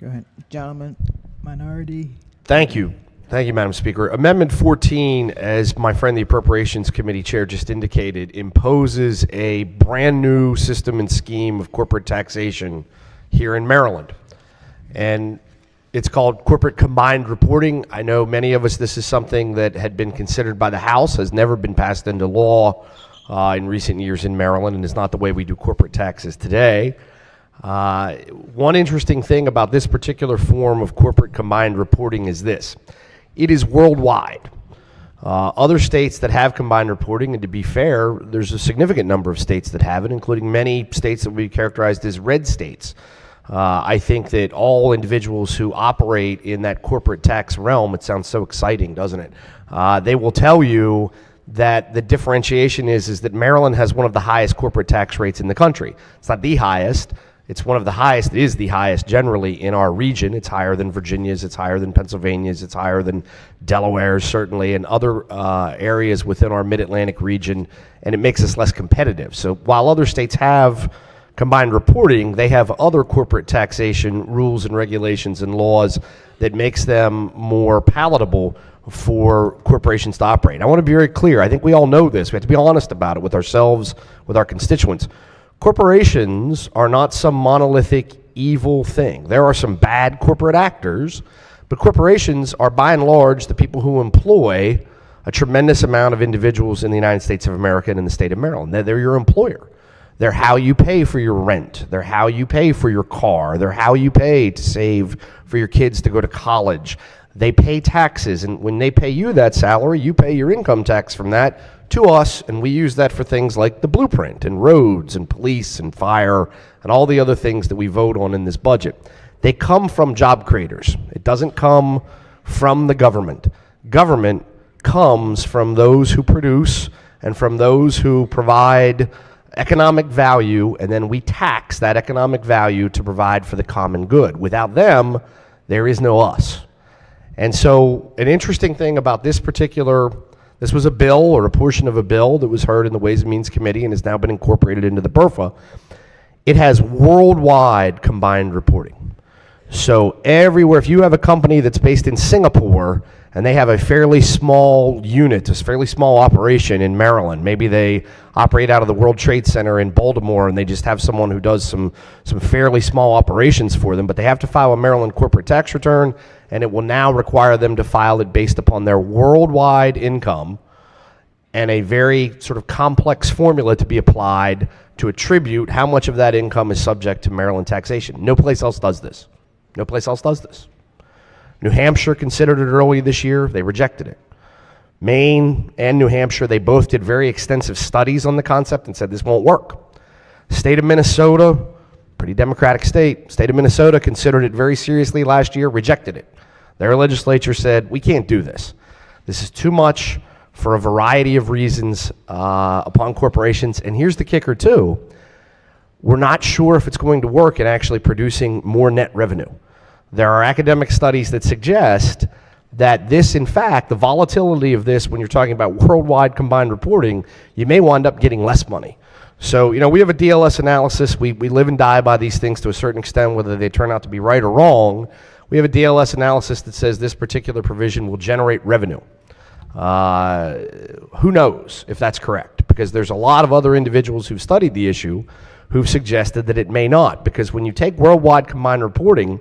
Go ahead. Gentlemen, minority. Thank you. Thank you, Madam Speaker. Amendment 14, as my friend the Appropriations Committee Chair just indicated, imposes a brand new system and scheme of corporate taxation here in Maryland. And it's called corporate combined reporting. I know many of us, this is something that had been considered by the House, has never been passed into law in recent years in Maryland, and is not the way we do corporate taxes today. One interesting thing about this particular form of corporate combined reporting is this. It is worldwide. Other states that have combined reporting, and to be fair, there's a significant number of states that have it, including many states that would be characterized as red states. I think that all individuals who operate in that corporate tax realm, it sounds so exciting, doesn't it? They will tell you that the differentiation is that Maryland has one of the highest corporate tax rates in the country. It's not the highest. It's one of the highest. It is the highest generally in our region. It's higher than Virginia's. It's higher than Pennsylvania's. It's higher than Delaware's, certainly, and other areas within our Mid-Atlantic region, and it makes us less competitive. So while other states have combined reporting, they have other corporate taxation rules and regulations and laws that makes them more palatable for corporations to operate. I want to be very clear. I think we all know this. We have to be honest about it with ourselves, with our constituents. Corporations are not some monolithic evil thing. There are some bad corporate actors, but corporations are by and large the people who employ a tremendous amount of individuals in the United States of America and in the state of Maryland. They're your employer. They're how you pay for your rent. They're how you pay for your car. They're how you pay to save for your kids to go to college. They pay taxes, and when they pay you that salary, you pay your income tax from that to us, and we use that for things like the blueprint and roads and police and fire and all the other things that we vote on in this budget. They come from job creators. It doesn't come from the government. Government comes from those who produce and from those who provide economic value, and then we tax that economic value to provide for the common good. Without them, there is no us. And so an interesting thing about this was a bill or a portion of a bill that was heard in the Ways and Means Committee and has now been incorporated into the BRFA. It has worldwide combined reporting. So everywhere, if you have a company that's based in Singapore and they have a fairly small unit, a fairly small operation in Maryland, maybe they operate out of the World Trade Center in Baltimore and they just have someone who does some fairly small operations for them, but they have to file a Maryland corporate tax return, and it will now require them to file it based upon their worldwide income and a very sort of complex formula to be applied to attribute how much of that income is subject to Maryland taxation. No place else does this. No place else does this. New Hampshire considered it early this year. They rejected it. Maine and New Hampshire, they both did very extensive studies on the concept and said this won't work. State of Minnesota, pretty democratic state. State of Minnesota considered it very seriously last year, rejected it. Their legislature said, we can't do this. This is too much for a variety of reasons upon corporations. And here's the kicker too. We're not sure if it's going to work in actually producing more net revenue. There are academic studies that suggest that this, in fact, the volatility of this, when you're talking about worldwide combined reporting, you may wind up getting less money. So, we have a DLS analysis. We live and die by these things to a certain extent, whether they turn out to be right or wrong. We have a DLS analysis that says this particular provision will generate revenue. Who knows if that's correct? Because there's a lot of other individuals who've studied the issue who've suggested that it may not. Because when you take worldwide combined reporting,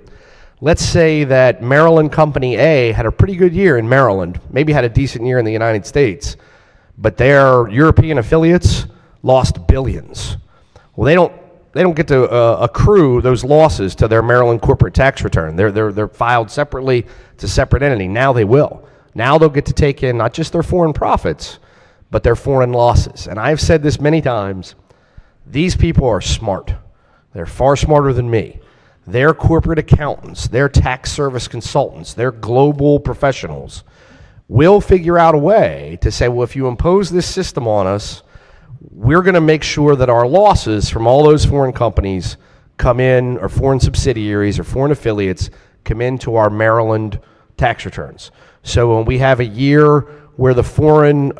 let's say that Maryland Company A had a pretty good year in Maryland, maybe had a decent year in the United States, but their European affiliates lost billions. Well, they don't get to accrue those losses to their Maryland corporate tax return. They're filed separately. It's a separate entity. Now they will. Now they'll get to take in not just their foreign profits, but their foreign losses. And I've said this many times. These people are smart. They're far smarter than me. They're corporate accountants. They're tax service consultants. They're global professionals. We'll figure out a way to say, well, if you impose this system on us, we're going to make sure that our losses from all those foreign companies come in, or foreign subsidiaries or foreign affiliates come into our Maryland tax returns. So when we have a year where the foreign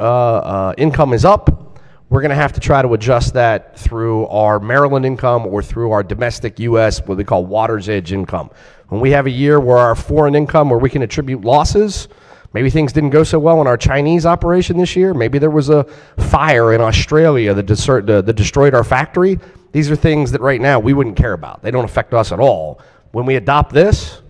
income is up, we're going to have to try to adjust that through our Maryland income or through our domestic U.S., what we call water's edge income. When we have a year where our foreign income, where we can attribute losses, maybe things didn't go so well in our Chinese operation this year, maybe there was a fire in Australia that destroyed our factory. These are things that right now we wouldn't care about. They don't affect us at all. When we adopt this,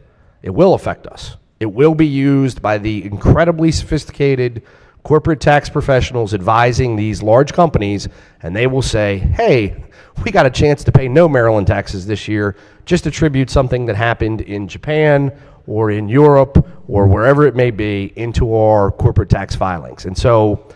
it will affect us. It will be used by the incredibly sophisticated corporate tax professionals advising these large companies, and they will say, hey, we got a chance to pay no Maryland taxes this year, just attribute something that happened in Japan or in Europe or wherever it may be into our corporate tax filings. And so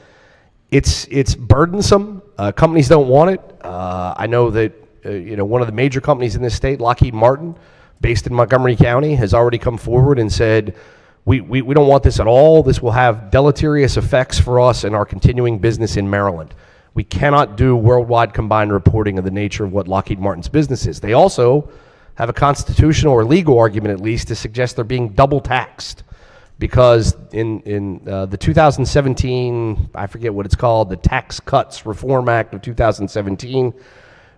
it's burdensome. Companies don't want it. I know that one of the major companies in this state, Lockheed Martin, based in Montgomery County, has already come forward and said, we don't want this at all. This will have deleterious effects for us and our continuing business in Maryland. We cannot do worldwide combined reporting of the nature of what Lockheed Martin's business is. They also have a constitutional or legal argument, at least, to suggest they're being double taxed because in the 2017, I forget what it's called, the Tax Cuts Reform Act of 2017,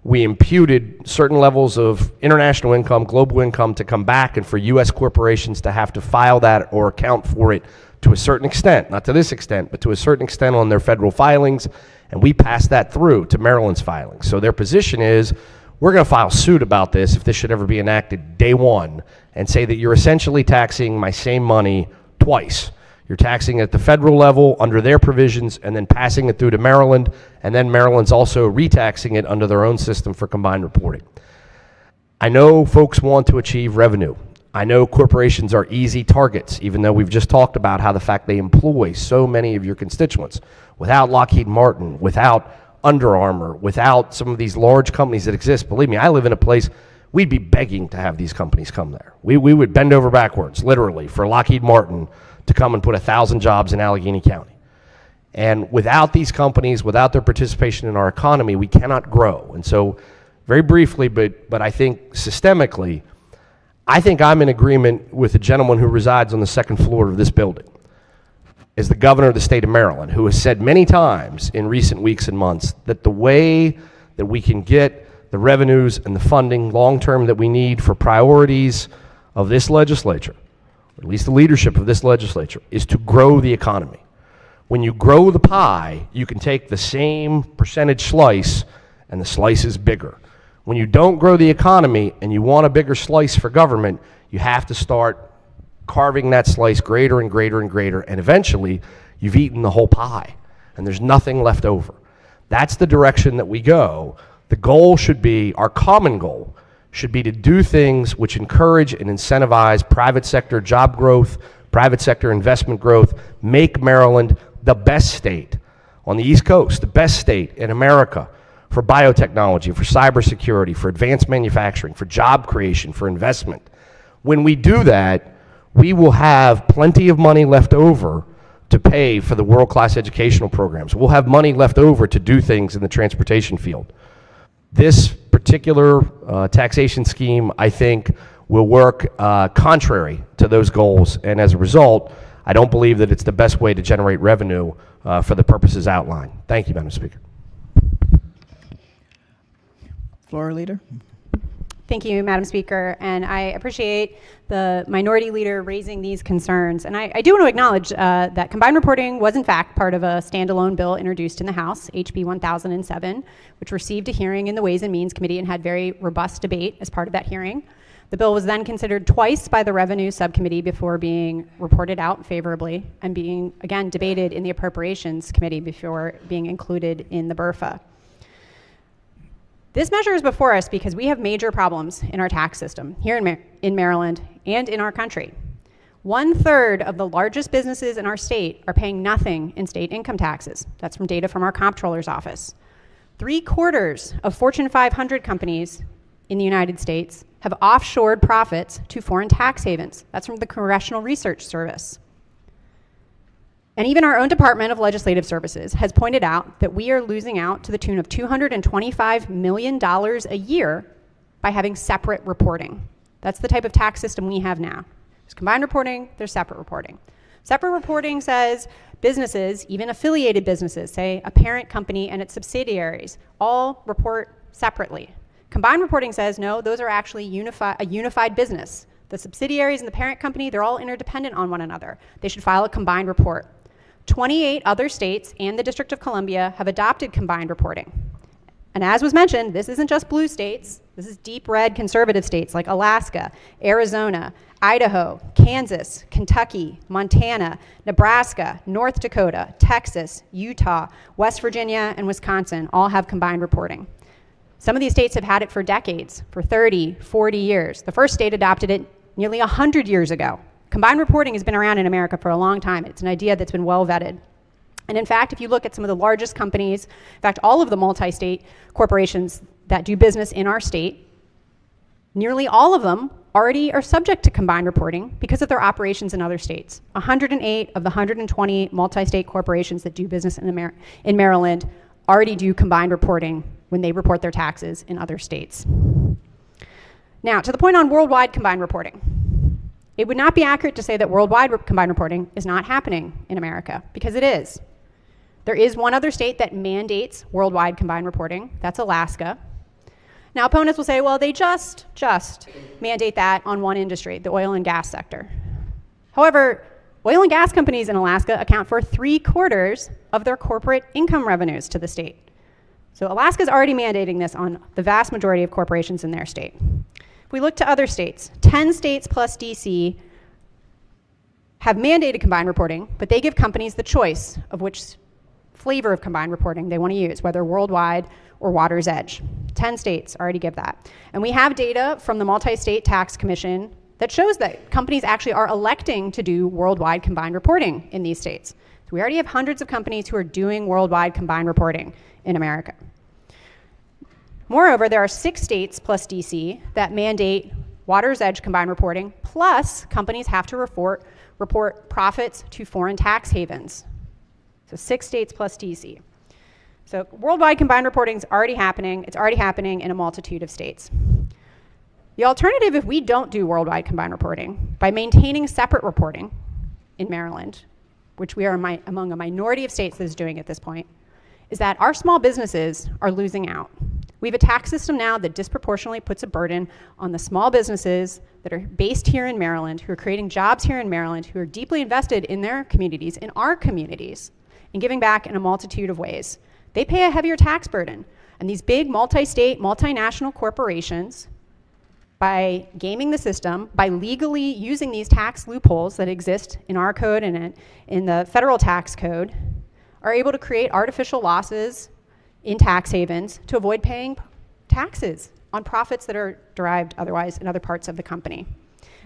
we imputed certain levels of international income, global income to come back, and for U.S. corporations to have to file that or account for it to a certain extent, not to this extent, but to a certain extent on their federal filings, and we passed that through to Maryland's filings. So their position is, we're going to file suit about this if this should ever be enacted day one, and say that you're essentially taxing my same money twice. You're taxing at the federal level under their provisions and then passing it through to Maryland, and then Maryland's also retaxing it under their own system for combined reporting. I know folks want to achieve revenue. I know corporations are easy targets, even though we've just talked about how the fact they employ so many of your constituents. Without Lockheed Martin, without Under Armour, without some of these large companies that exist, believe me, I live in a place, we'd be begging to have these companies come there. We would bend over backwards, literally, for Lockheed Martin to come and put 1,000 jobs in Allegheny County. And without these companies, without their participation in our economy, we cannot grow. And so, very briefly, but I think systemically, I think I'm in agreement with the gentleman who resides on the second floor of this building, as the governor of the state of Maryland, who has said many times in recent weeks and months that the way that we can get the revenues and the funding long-term that we need for priorities of this legislature, or at least the leadership of this legislature, is to grow the economy. When you grow the pie, you can take the same percentage slice, and the slice is bigger. When you don't grow the economy and you want a bigger slice for government, you have to start carving that slice greater and greater and greater, and eventually you've eaten the whole pie, and there's nothing left over. That's the direction that we go. The goal should be, our common goal, should be to do things which encourage and incentivize private sector job growth, private sector investment growth, make Maryland the best state on the East Coast, the best state in America for biotechnology, for cybersecurity, for advanced manufacturing, for job creation, for investment. When we do that, we will have plenty of money left over to pay for the world-class educational programs. We'll have money left over to do things in the transportation field. This particular taxation scheme, I think, will work contrary to those goals, and as a result, I don't believe that it's the best way to generate revenue for the purposes outlined. Thank you, Madam Speaker. Floor leader. Thank you, Madam Speaker, and I appreciate the minority leader raising these concerns. And I do want to acknowledge that combined reporting was in fact part of a standalone bill introduced in the House, HB 1007, which received a hearing in the Ways and Means Committee and had very robust debate as part of that hearing. The bill was then considered twice by the Revenue Subcommittee before being reported out favorably and being, again, debated in the Appropriations Committee before being included in the BRFA. This measure is before us because we have major problems in our tax system here in Maryland and in our country. 1/3 of the largest businesses in our state are paying nothing in state income taxes. That's from data from our comptroller's office. 3/4 of Fortune 500 companies in the United States have offshored profits to foreign tax havens. That's from the Congressional Research Service. And even our own Department of Legislative Services has pointed out that we are losing out to the tune of $225 million a year by having separate reporting. That's the type of tax system we have now. There's combined reporting, there's separate reporting. Separate reporting says businesses, even affiliated businesses, say a parent company and its subsidiaries, all report separately. Combined reporting says, no, those are actually a unified business. The subsidiaries and the parent company, they're all interdependent on one another. They should file a combined report. 28 other states and the District of Columbia have adopted combined reporting. And as was mentioned, this isn't just blue states. This is deep red conservative states like Alaska, Arizona, Idaho, Kansas, Kentucky, Montana, Nebraska, North Dakota, Texas, Utah, West Virginia, and Wisconsin all have combined reporting. Some of these states have had it for decades, for 30, 40 years. The first state adopted it nearly 100 years ago. Combined reporting has been around in America for a long time. It's an idea that's been well vetted. And in fact, if you look at some of the largest companies, in fact, all of the multi-state corporations that do business in our state, nearly all of them already are subject to combined reporting because of their operations in other states. 108 of the 120 multi-state corporations that do business in Maryland already do combined reporting when they report their taxes in other states. Now, to the point on worldwide combined reporting. It would not be accurate to say that worldwide combined reporting is not happening in America, because it is. There is one other state that mandates worldwide combined reporting. That's Alaska. Now, opponents will say, well, they just mandate that on one industry, the oil and gas sector. However, oil and gas companies in Alaska account for 3/4 of their corporate income revenues to the state. So Alaska's already mandating this on the vast majority of corporations in their state. If we look to other states, 10 states plus DC have mandated combined reporting, but they give companies the choice of which flavor of combined reporting they want to use, whether worldwide or water's edge. 10 states already give that. And we have data from the Multi-State Tax Commission that shows that companies actually are electing to do worldwide combined reporting in these states. So we already have hundreds of companies who are doing worldwide combined reporting in America. Moreover, there are 6 states plus DC that mandate water's edge combined reporting, plus companies have to report profits to foreign tax havens. So 6 states plus DC. So worldwide combined reporting is already happening. It's already happening in a multitude of states. The alternative, if we don't do worldwide combined reporting, by maintaining separate reporting in Maryland, which we are among a minority of states that is doing at this point, is that our small businesses are losing out. We have a tax system now that disproportionately puts a burden on the small businesses that are based here in Maryland, who are creating jobs here in Maryland, who are deeply invested in their communities, in our communities, and giving back in a multitude of ways. They pay a heavier tax burden. And these big multi-state, multinational corporations, by gaming the system, by legally using these tax loopholes that exist in our code and in the federal tax code, are able to create artificial losses in tax havens to avoid paying taxes on profits that are derived otherwise in other parts of the company.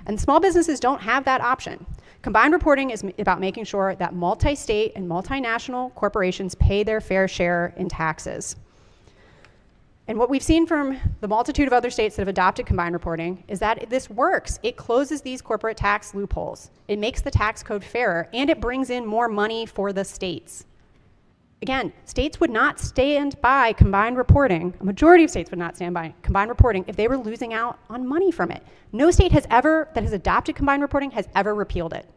And small businesses don't have that option. Combined reporting is about making sure that multi-state and multinational corporations pay their fair share in taxes. And what we've seen from the multitude of other states that have adopted combined reporting is that this works. It closes these corporate tax loopholes. It makes the tax code fairer, and it brings in more money for the states. Again, states would not stand by combined reporting. A majority of states would not stand by combined reporting if they were losing out on money from it. No state that has adopted combined reporting has ever repealed it.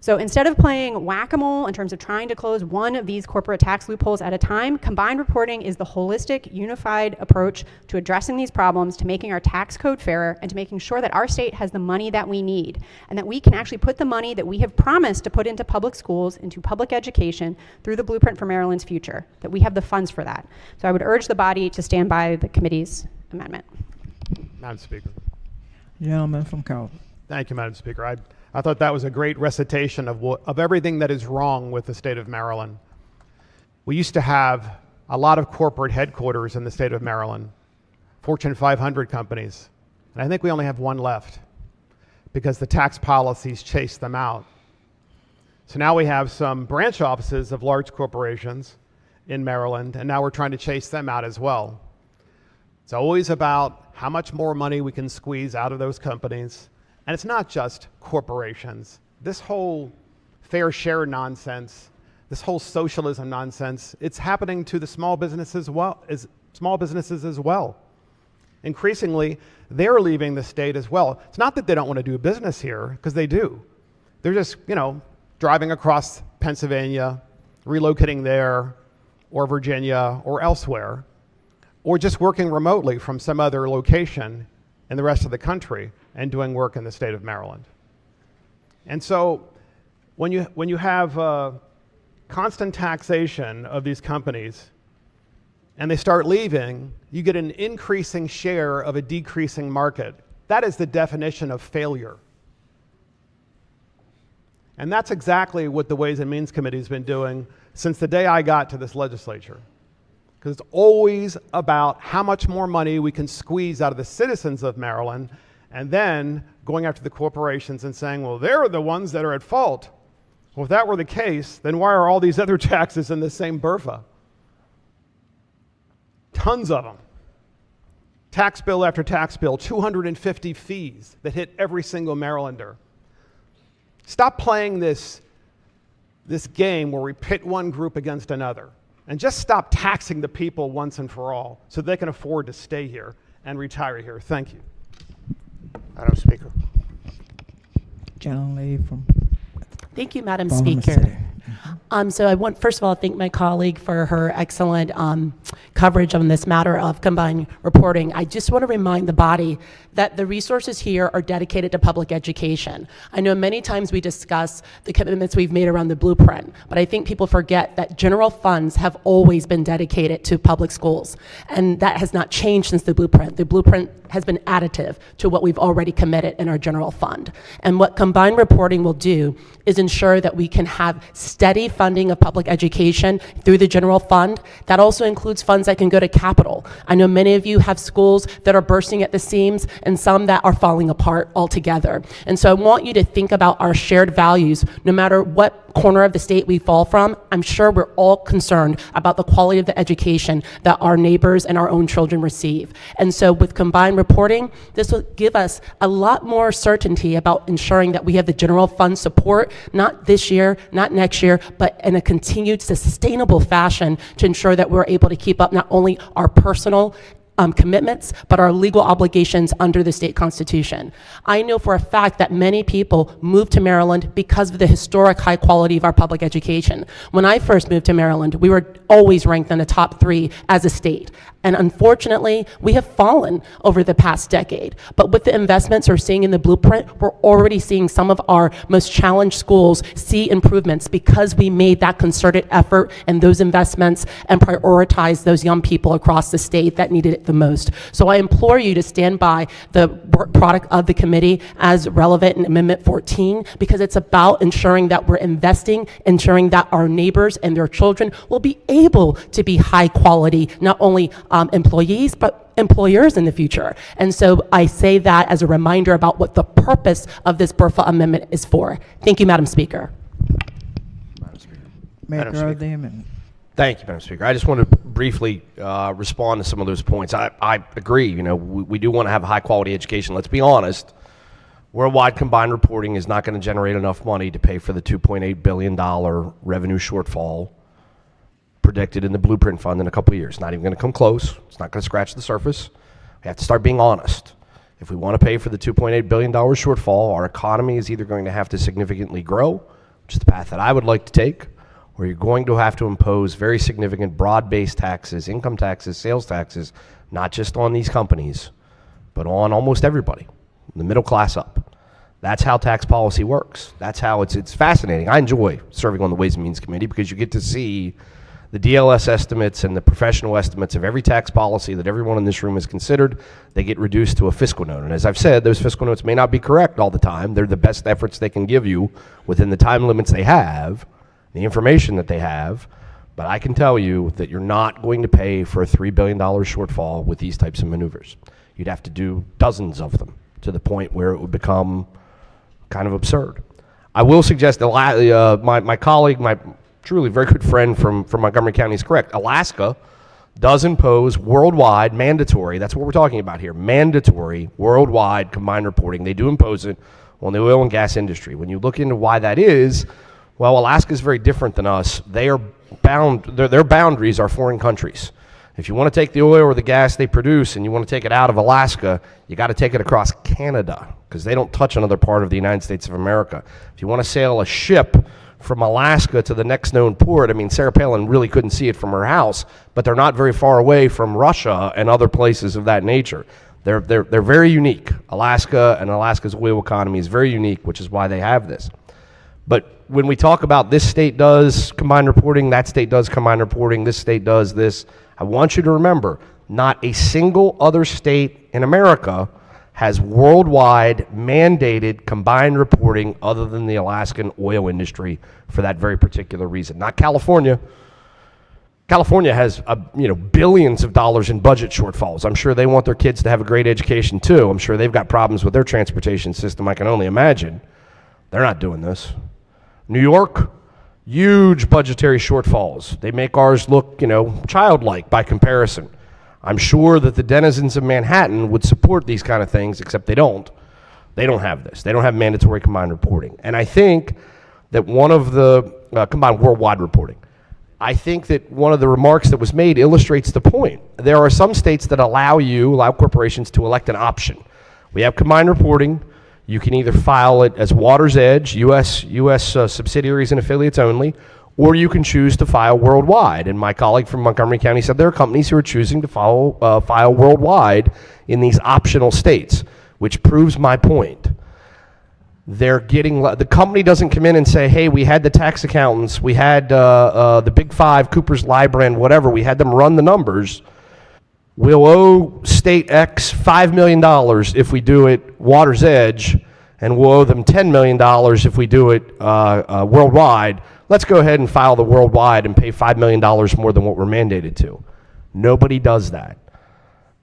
So instead of playing whack-a-mole in terms of trying to close one of these corporate tax loopholes at a time, combined reporting is the holistic, unified approach to addressing these problems, to making our tax code fairer, and to making sure that our state has the money that we need, and that we can actually put the money that we have promised to put into public schools, into public education, through the Blueprint for Maryland's Future, that we have the funds for that. So I would urge the body to stand by the committee's amendment. Madam Speaker. Gentleman from Calvert. Thank you, Madam Speaker. I thought that was a great recitation of everything that is wrong with the state of Maryland. We used to have a lot of corporate headquarters in the state of Maryland, Fortune 500 companies, and I think we only have one left because the tax policies chased them out. So now we have some branch offices of large corporations in Maryland, and now we're trying to chase them out as well. It's always about how much more money we can squeeze out of those companies. And it's not just corporations. This whole fair share nonsense, this whole socialism nonsense, it's happening to the small businesses as well. Increasingly, they're leaving the state as well. It's not that they don't want to do business here, because they do. They're just, driving across Pennsylvania, relocating there, or Virginia, or elsewhere, or just working remotely from some other location in the rest of the country and doing work in the state of Maryland. And so when you have constant taxation of these companies and they start leaving, you get an increasing share of a decreasing market. That is the definition of failure. And that's exactly what the Ways and Means Committee has been doing since the day I got to this legislature. Because it's always about how much more money we can squeeze out of the citizens of Maryland, and then going after the corporations and saying, well, they're the ones that are at fault. Well, if that were the case, then why are all these other taxes in the same BRFA? Tons of them. Tax bill after tax bill, 250 fees that hit every single Marylander. Stop playing this game where we pit one group against another, and just stop taxing the people once and for all so they can afford to stay here and retire here. Thank you. Madam Speaker. John Lee from Thank you, Madam Baltimore Speaker. City. So I want, first of all, to thank my colleague for her excellent coverage on this matter of combined reporting. I just want to remind the body that the resources here are dedicated to public education. I know many times we discuss the commitments we've made around the blueprint, but I think people forget that general funds have always been dedicated to public schools, and that has not changed since the blueprint. The blueprint has been additive to what we've already committed in our general fund. And what combined reporting will do is ensure that we can have steady funding of public education through the general fund. That also includes funds that can go to capital. I know many of you have schools that are bursting at the seams and some that are falling apart altogether. And so I want you to think about our shared values, no matter what corner of the state we fall from. I'm sure we're all concerned about the quality of the education that our neighbors and our own children receive. And so with combined reporting, this will give us a lot more certainty about ensuring that we have the general fund support, not this year, not next year, but in a continued sustainable fashion to ensure that we're able to keep up not only our personal commitments, but our legal obligations under the state constitution. I know for a fact that many people moved to Maryland because of the historic high quality of our public education. When I first moved to Maryland, we were always ranked in the top 3 as a state. And unfortunately, we have fallen over the past decade. But with the investments we're seeing in the blueprint, we're already seeing some of our most challenged schools see improvements because we made that concerted effort and those investments and prioritized those young people across the state that needed it the most. So I implore you to stand by the work product of the committee as relevant in Amendment 14, because it's about ensuring that we're investing, ensuring that our neighbors and their children will be able to be high quality, not only employees, but employers in the future. And so I say that as a reminder about what the purpose of this BRFA amendment is for. Thank you, Madam Speaker. Madam Maker Speaker. of the amendment. Thank you, Madam Speaker. I just want to briefly respond to some of those points. I agree. We do want to have a high-quality education. Let's be honest. Worldwide combined reporting is not going to generate enough money to pay for the $2.8 billion revenue shortfall predicted in the Blueprint Fund in a couple of years. Not even going to come close. It's not going to scratch the surface. We have to start being honest. If we want to pay for the $2.8 billion shortfall, our economy is either going to have to significantly grow, which is the path that I would like to take, or you're going to have to impose very significant broad-based taxes, income taxes, sales taxes, not just on these companies, but on almost everybody, the middle class up. That's how tax policy works. That's how it's fascinating. I enjoy serving on the Ways and Means Committee because you get to see the DLS estimates and the professional estimates of every tax policy that everyone in this room has considered. They get reduced to a fiscal note. And as I've said, those fiscal notes may not be correct all the time. They're the best efforts they can give you within the time limits they have, the information that they have. But I can tell you that you're not going to pay for a $3 billion shortfall with these types of maneuvers. You'd have to do dozens of them to the point where it would become kind of absurd. I will suggest that my colleague, my truly very good friend from Montgomery County is correct. Alaska does impose worldwide mandatory, that's what we're talking about here, mandatory worldwide combined reporting. They do impose it on the oil and gas industry. When you look into why that is, well, Alaska is very different than us. They are bound, their boundaries are foreign countries. If you want to take the oil or the gas they produce and you want to take it out of Alaska, you got to take it across Canada because they don't touch another part of the United States of America. If you want to sail a ship from Alaska to the next known port, I mean, Sarah Palin really couldn't see it from her house, but they're not very far away from Russia and other places of that nature. They're very unique. Alaska and Alaska's oil economy is very unique, which is why they have this. But when we talk about this state does combined reporting, that state does combined reporting, this state does this, I want you to remember, not a single other state in America has worldwide mandated combined reporting other than the Alaskan oil industry for that very particular reason. Not California. California has billions of dollars in budget shortfalls. I'm sure they want their kids to have a great education too. I'm sure they've got problems with their transportation system, I can only imagine. They're not doing this. New York, huge budgetary shortfalls. They make ours look, childlike by comparison. I'm sure that the denizens of Manhattan would support these kind of things, except they don't. They don't have this. They don't have mandatory combined reporting. And I think that one of the combined worldwide reporting, I think that one of the remarks that was made illustrates the point. There are some states that allow corporations to elect an option. We have combined reporting. You can either file it as Water's Edge, U.S. Subsidiaries and affiliates only, or you can choose to file worldwide. And my colleague from Montgomery County said there are companies who are choosing to file worldwide in these optional states, which proves my point. They're getting, the company doesn't come in and say, hey, we had the tax accountants, we had the Big Five, Cooper's, Lybrand, whatever, we had them run the numbers. We'll owe state X $5 million if we do it Water's Edge, and we'll owe them $10 million if we do it worldwide. Let's go ahead and file the worldwide and pay $5 million more than what we're mandated to. Nobody does that.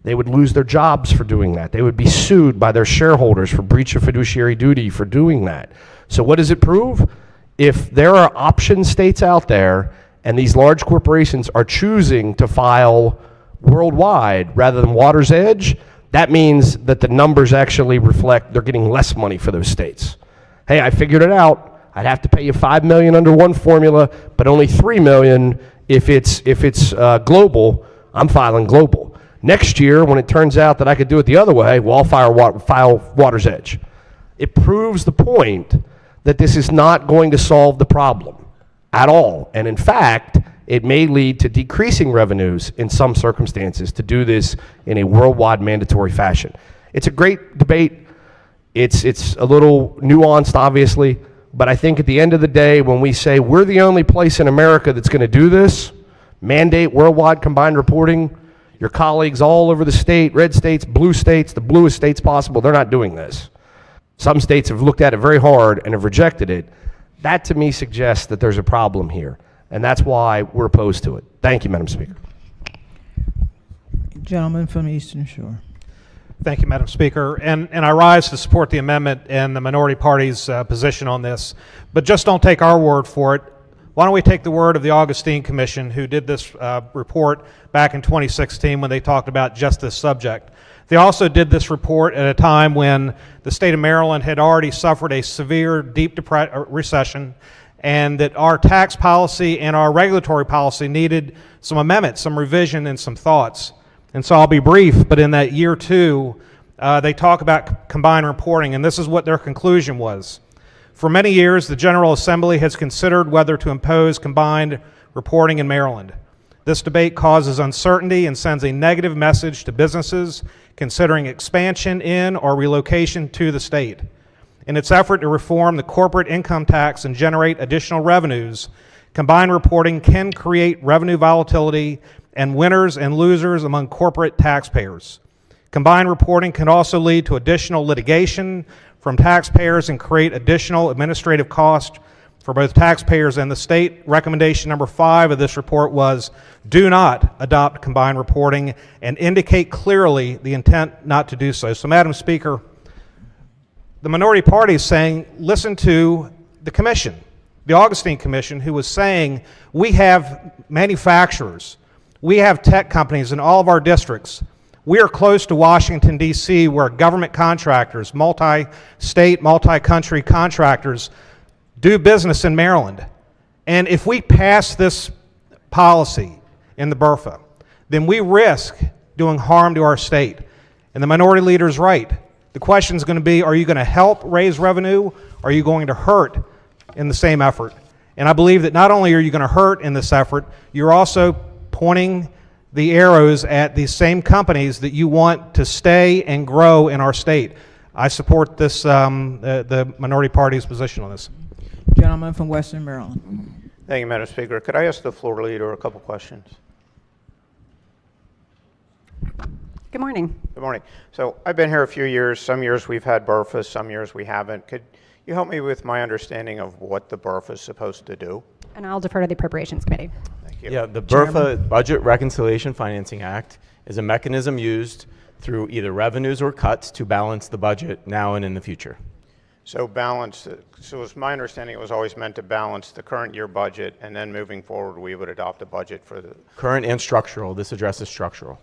They would lose their jobs for doing that. They would be sued by their shareholders for breach of fiduciary duty for doing that. So what does it prove? If there are option states out there and these large corporations are choosing to file worldwide rather than Water's Edge, that means that the numbers actually reflect they're getting less money for those states. Hey, I figured it out. I'd have to pay you $5 million under one formula, but only $3 million if it's global. I'm filing global. Next year, when it turns out that I could do it the other way, well, I'll file Water's Edge. It proves the point that this is not going to solve the problem at all. And in fact, it may lead to decreasing revenues in some circumstances to do this in a worldwide mandatory fashion. It's a great debate. It's a little nuanced, obviously, but I think at the end of the day, when we say we're the only place in America that's going to do this, mandate worldwide combined reporting, your colleagues all over the state, red states, blue states, the bluest states possible, they're not doing this. Some states have looked at it very hard and have rejected it. That to me suggests that there's a problem here, and that's why we're opposed to it. Thank you, Madam Speaker. Gentleman from Eastern Shore. Thank you, Madam Speaker. And I rise to support the amendment and the minority party's position on this. But just don't take our word for it. Why don't we take the word of the Augustine Commission, who did this report back in 2016 when they talked about just this subject. They also did this report at a time when the state of Maryland had already suffered a severe, deep recession, and that our tax policy and our regulatory policy needed some amendments, some revision, and some thoughts. And so I'll be brief, but in that year two, they talk about combined reporting, and this is what their conclusion was. For many years, the General Assembly has considered whether to impose combined reporting in Maryland. This debate causes uncertainty and sends a negative message to businesses considering expansion in or relocation to the state. In its effort to reform the corporate income tax and generate additional revenues, combined reporting can create revenue volatility and winners and losers among corporate taxpayers. Combined reporting can also lead to additional litigation from taxpayers and create additional administrative costs for both taxpayers and the state. Recommendation number 5 of this report was do not adopt combined reporting and indicate clearly the intent not to do so. So, Madam Speaker, the minority party is saying, listen to the commission, the Augustine Commission, who was saying we have manufacturers, we have tech companies in all of our districts. We are close to Washington, D.C., where government contractors, multi-state, multi-country contractors do business in Maryland. And if we pass this policy in the BRFA, then we risk doing harm to our state. And the minority leader is right. The question is going to be, are you going to help raise revenue, or are you going to hurt in the same effort? And I believe that not only are you going to hurt in this effort, you're also pointing the arrows at these same companies that you want to stay and grow in our state. I support this, the minority party's position on this. Gentleman from Western Maryland. Thank you, Madam Speaker. Could I ask the floor leader a couple questions? Good morning. Good morning. So I've been here a few years. Some years we've had BRFA, some years we haven't. Could you help me with my understanding of what the BRFA is supposed to do? And I'll defer to the Appropriations Committee. Thank you. Yeah, the BRFA, Budget Reconciliation Financing Act, is a mechanism used through either revenues or cuts to balance the budget now and in the future. So it's my understanding it was always meant to balance the current year budget, and then moving forward we would adopt a budget for the... Current and structural. This addresses structural.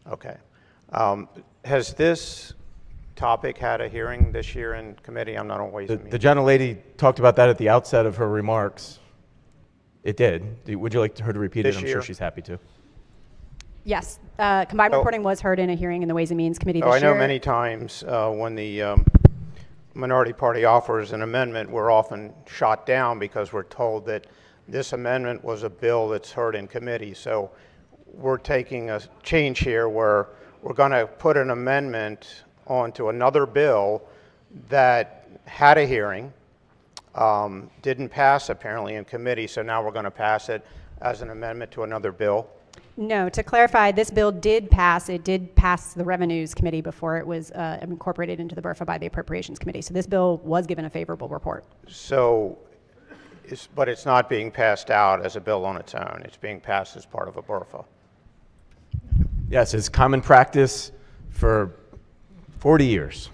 Okay. Has this topic had a hearing this year in committee? I'm not on Ways and Means. The gentlelady talked about that at the outset of her remarks. It did. Would you like her to repeat it? This I'm year? sure she's happy to. Yes, combined reporting was heard in a hearing in the Ways and Means Committee this Oh, year. I know many times when the minority party offers an amendment, we're often shot down because we're told that this amendment was a bill that's heard in committee. So we're taking a change here where we're going to put an amendment onto another bill that had a hearing, didn't pass apparently in committee, so now we're going to pass it as an amendment to another bill. No, to clarify, this bill did pass. It did pass the Revenues Committee before it was incorporated into the BRFA by the Appropriations Committee. So this bill was given a favorable report. So, but it's not being passed out as a bill on its own. It's being passed as part of a BRFA. Yes, it's common practice for 40 years,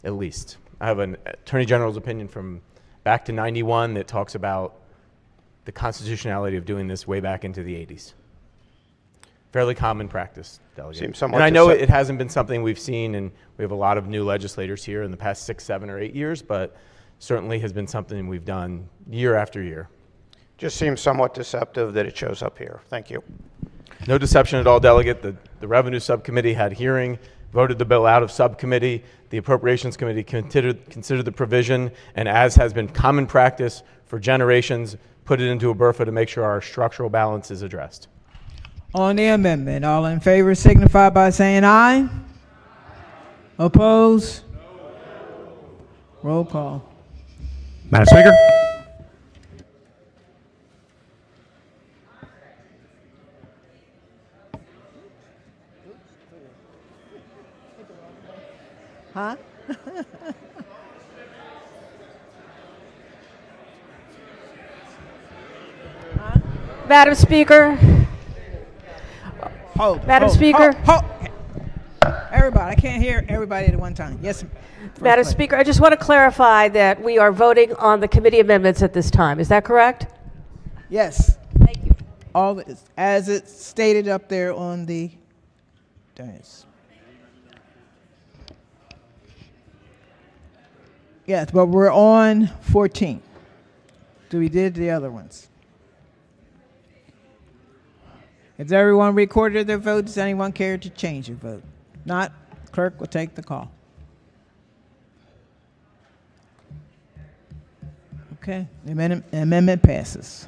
at least. I have an Attorney General's opinion from back to 91 that talks about the constitutionality of doing this way back into the 80s. Fairly common practice, Delegate. Seems somewhat and I know it hasn't been something we've seen, and we have a lot of new legislators here in the past 6, 7, or 8 years, but certainly has been something we've done year after year. Just seems somewhat deceptive that it shows up here. Thank you. No deception at all, Delegate. The Revenue Subcommittee had hearing, voted the bill out of subcommittee. The Appropriations Committee considered the provision, and as has been common practice for generations, put it into a BRFA to make sure our structural balance is addressed. On the amendment, all in favor signify by saying aye. Oppose? Roll call. Madam Speaker? Huh? Madam Speaker, Hold. Madam hold, Speaker. hold. Everybody, I can't hear everybody at one time. Yes, Madam First Speaker, I just want to clarify that we are voting on the committee amendments at this time. Is that correct? Yes. Thank you. All as it's stated up there on the dais. Yes, but we're on 14. So we did the other ones. Has everyone recorded their vote? Does anyone care to change their vote? Not, clerk will take the call. Okay, the amendment passes.